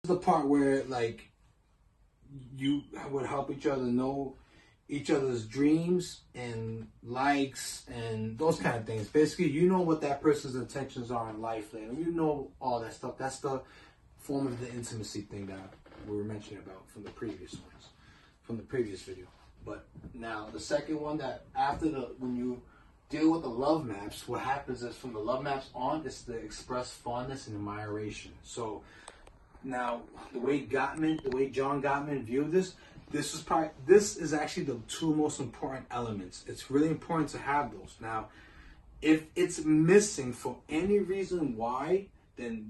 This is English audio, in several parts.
the part where like you would help each other know each other's dreams and likes and those kind of things. Basically, you know what that person's intentions are in life, and you know all that stuff. That's the form of the intimacy thing that we were mentioning about from the previous ones, from the previous video. But now the second one, that after when you deal with the love maps, what happens is from the love maps on, it's the express fondness and admiration. So now the way John Gottman viewed this, this is actually the two most important elements. It's really important to have those. Now, if it's missing for any reason why, then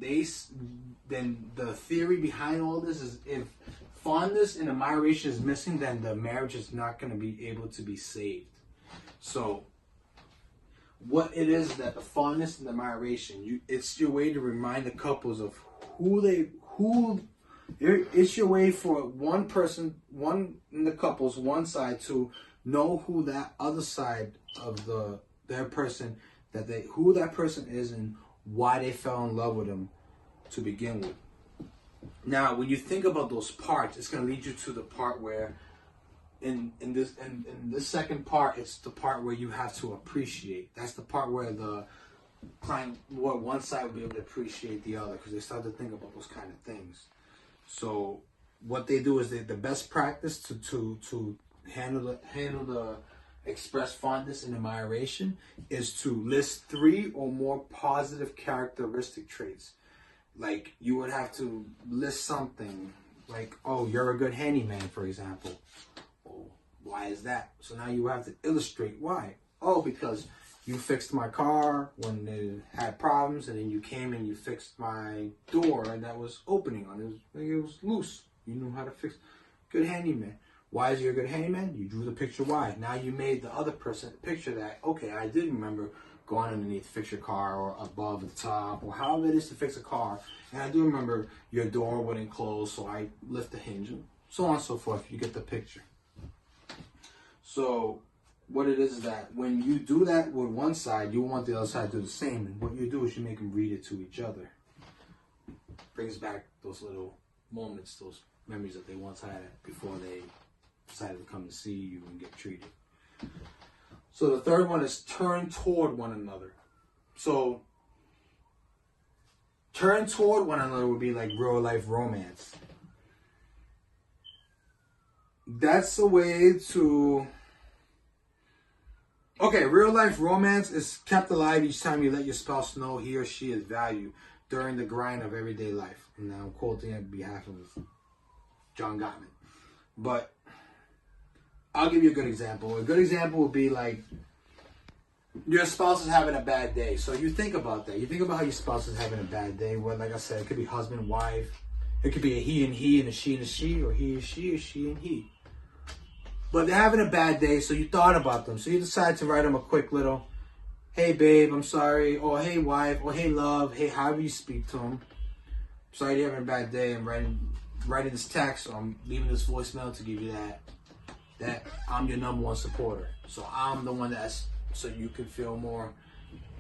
the theory behind all this is if fondness and admiration is missing, then the marriage is not going to be able to be saved. So what it is that the fondness and admiration, it's your way to remind the couples of it's your way for one person, one in the couples, one side, to know who that other side of who that person is and why they fell in love with him to begin with. Now, when you think about those parts, it's going to lead you to the part where in this second part, it's the part where you have to appreciate. That's the part where one side will be able to appreciate the other, because they start to think about those kind of things. So what they do is the best practice to handle the express fondness and admiration is to list 3 or more positive characteristic traits. Like you would have to list something like, oh, you're a good handyman, for example. Oh, why is that? So now you have to illustrate why. Oh, because you fixed my car when it had problems, and then you came and you fixed my door and that was opening on it. It was loose. You knew how to fix. Good handyman. Why is you a good handyman? You drew the picture why. Now you made the other person picture that, okay, I did remember going underneath to fix your car, or above the top, or however it is to fix a car. And I do remember your door wouldn't close, so I lift the hinge, and so on and so forth. You get the picture. So what it is that when you do that with one side, you want the other side to do the same. And what you do is you make them read it to each other. Brings back those little moments, those memories that they once had before they decided to come to see you and get treated. So the third one is turn toward one another. So turn toward one another would be like real life romance. That's a way to... Okay, real life romance is kept alive each time you let your spouse know he or she is valued during the grind of everyday life. And now I'm quoting on behalf of John Gottman. But I'll give you a good example. A good example would be like your spouse is having a bad day. So you think about that. You think about how your spouse is having a bad day. Well, like I said, it could be husband, wife. It could be a he and a she and a she, or he and she and he. But they're having a bad day, so you thought about them. So you decide to write them a quick little, hey babe, I'm sorry, or hey wife, or hey love, hey, however you speak to them. Sorry you're having a bad day. I'm writing this text, or I'm leaving this voicemail to give you that I'm your number one supporter. So I'm the one so you can feel more,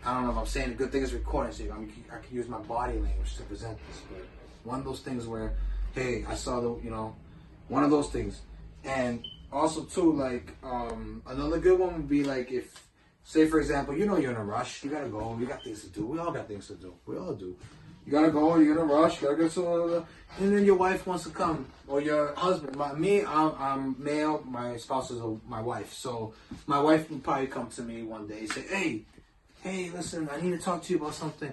I don't know if I'm saying a good thing is recording, so I can use my body language to present this. But one of those things where, hey, I saw one of those things. And also too, like, another good one would be like if, say for example, you're in a rush, you gotta go, you got things to do. We all got things to do. We all do. You gotta go, you're in a rush, you gotta get to, and then your wife wants to come, or your husband. I'm male, my spouse is my wife. So my wife would probably come to me one day and say, hey, listen, I need to talk to you about something.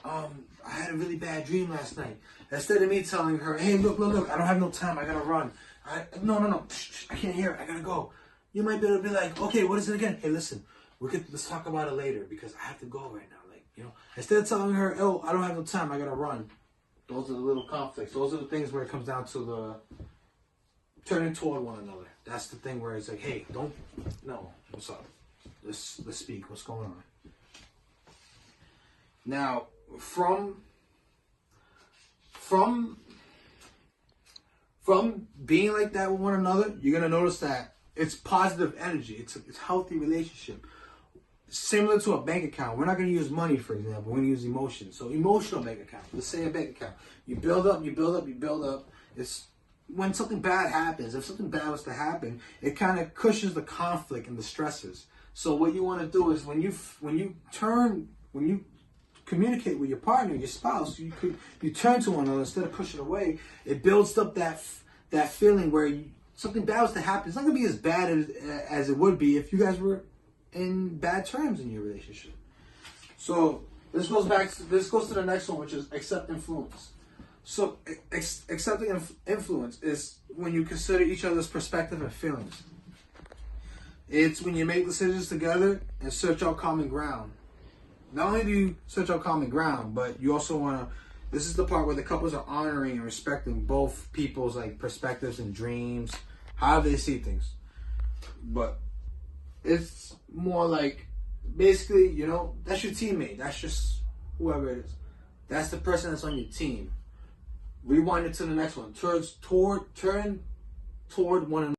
I had a really bad dream last night. Instead of me telling her, hey, look, I don't have no time, I gotta run. No, I can't hear it, I gotta go. You might be able to be like, okay, what is it again? Hey, listen, let's talk about it later because I have to go right now. Instead of telling her, oh, I don't have no time, I gotta run. Those are the little conflicts. Those are the things where it comes down to the turning toward one another. That's the thing where it's like, hey, what's up? Let's speak. What's going on? Now, from being like that with one another, you're gonna notice that it's positive energy. It's a healthy relationship. similar to a bank account. We're not going to use money, for example. We're going to use emotion. So emotional bank account. Let's say a bank account. You build up, you build up, you build up. It's when something bad happens. If something bad was to happen, it kind of cushions the conflict and the stresses. So what you want to do is when you communicate with your partner, your spouse, you turn to one another instead of pushing away. It builds up that feeling where something bad was to happen. It's not going to be as bad as it would be if you guys were in bad terms in your relationship. So this goes to the next one, which is accept influence. So accepting influence is when you consider each other's perspective and feelings. It's when you make decisions together and search out common ground. Not only do you search out common ground, but you also want to, this is the part where the couples are honoring and respecting both people's like perspectives and dreams, how they see things. But it's more like, basically, you know, that's your teammate. That's just whoever it is. That's the person that's on your team. Rewind it to the next one. Turn toward one another.